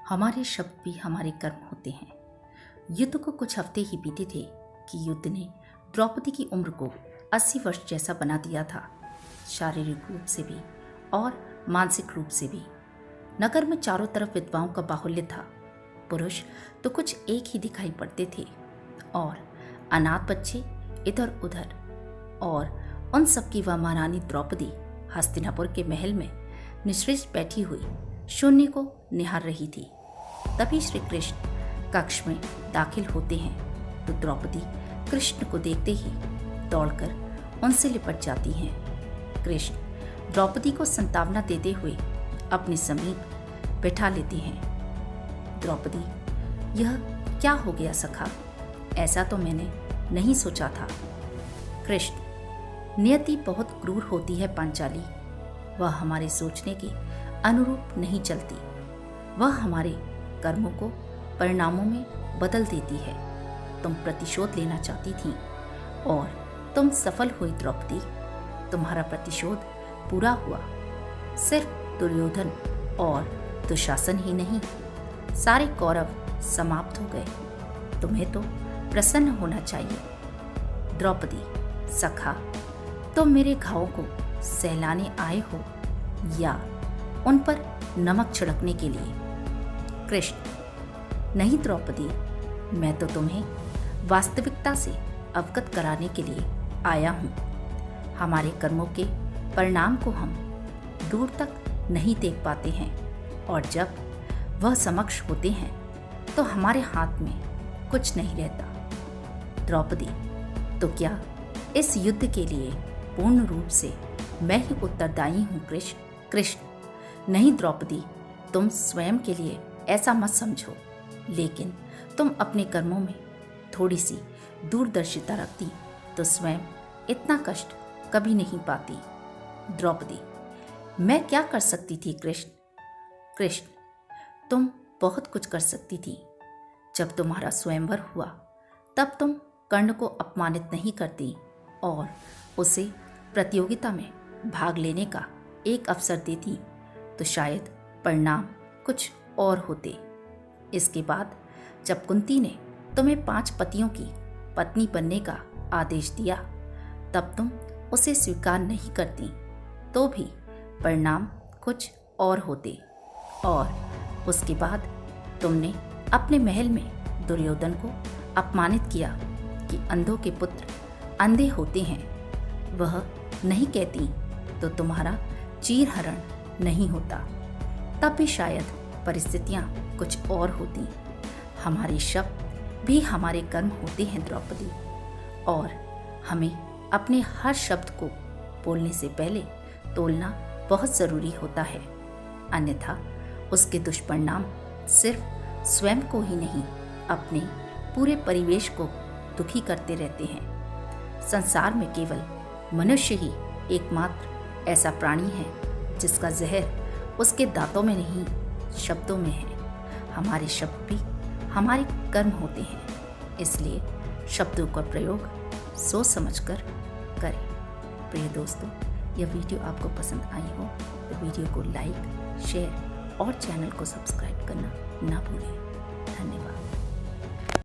हमारे शब्द भी हमारे कर्म होते हैं। युद्ध को कुछ हफ्ते ही बीते थे कि युद्ध ने द्रौपदी की उम्र को 80 वर्ष जैसा बना दिया था, शारीरिक रूप से भी और मानसिक रूप से भी। नगर में चारों तरफ विधवाओं का बाहुल्य था। पुरुष तो कुछ एक ही दिखाई पड़ते थे और अनाथ बच्चे इधर उधर, और उन सबकी वह महारानी द्रौपदी हस्तिनापुर के महल में निश्चित बैठी हुई शून्य को निहार रही थी। तभी श्री कृष्ण कक्ष में दाखिल होते हैं तो द्रौपदी कृष्ण को देखते ही दौड़कर उनसे लिपट जाती हैं। कृष्ण द्रौपदी को संतावना देते हुए अपने समीप बैठा लेते हैं। द्रौपदी, यह क्या हो गया सखा? ऐसा तो मैंने नहीं सोचा था। कृष्ण, नियति बहुत क्रूर होती है पांचाली। वह हमारे सोचने के अनुरूप नहीं चलती। वह हमारे कर्मों को परिणामों में बदल देती है। तुम प्रतिशोध लेना चाहती थी और तुम सफल हुई द्रौपदी। तुम्हारा प्रतिशोध पूरा हुआ। सिर्फ दुर्योधन और दुशासन ही नहीं, सारे कौरव समाप्त हो गए। तुम्हें तो प्रसन्न होना चाहिए। द्रौपदी, सखा, तुम मेरे घावों को सहलाने आए हो या उन पर नमक छिड़कने के लिए? कृष्ण, नहीं द्रौपदी, मैं तो तुम्हें वास्तविकता से अवगत कराने के लिए आया हूँ। हमारे कर्मों के परिणाम को हम दूर तक नहीं देख पाते हैं और जब वह समक्ष होते हैं तो हमारे हाथ में कुछ नहीं रहता। द्रौपदी, तो क्या इस युद्ध के लिए पूर्ण रूप से मैं ही उत्तरदायी हूँ कृष्ण? कृष्ण, नहीं द्रौपदी, तुम स्वयं के लिए ऐसा मत समझो, लेकिन तुम अपने कर्मों में थोड़ी सी दूरदर्शिता रखती तो स्वयं इतना कष्ट कभी नहीं पाती। द्रौपदी, मैं क्या कर सकती थी कृष्ण? कृष्ण, तुम बहुत कुछ कर सकती थी। जब तुम्हारा स्वयंवर हुआ तब तुम कर्ण को अपमानित नहीं करती और उसे प्रतियोगिता में भाग लेने का एक अवसर देती तो शायद परिणाम कुछ और होते। इसके बाद जब कुंती ने तुम्हें 5 पतियों की पत्नी बनने का आदेश दिया तब तुम उसे स्वीकार नहीं करती तो भी परिणाम कुछ और होते। और उसके बाद तुमने अपने महल में दुर्योधन को अपमानित किया कि अंधों के पुत्र अंधे होते हैं। वह नहीं कहती तो तुम्हारा चीरहरण नहीं होता। तब भी शायद परिस्थितियां कुछ और होती। हमारे शब्द भी हमारे कर्म होते हैं द्रौपदी, और हमें अपने हर शब्द को बोलने से पहले तोलना बहुत जरूरी होता है, अन्यथा उसके दुष्परिणाम सिर्फ स्वयं को ही नहीं, अपने पूरे परिवेश को दुखी करते रहते हैं। संसार में केवल मनुष्य ही एकमात्र ऐसा प्राणी है जिसका जहर उसके दांतों में नहीं, शब्दों में है। हमारे शब्द भी हमारे कर्म होते हैं, इसलिए शब्दों का प्रयोग सोच समझकर करें। प्रिय दोस्तों, यह वीडियो आपको पसंद आई हो तो वीडियो को लाइक, शेयर और चैनल को सब्सक्राइब करना ना भूलें। धन्यवाद।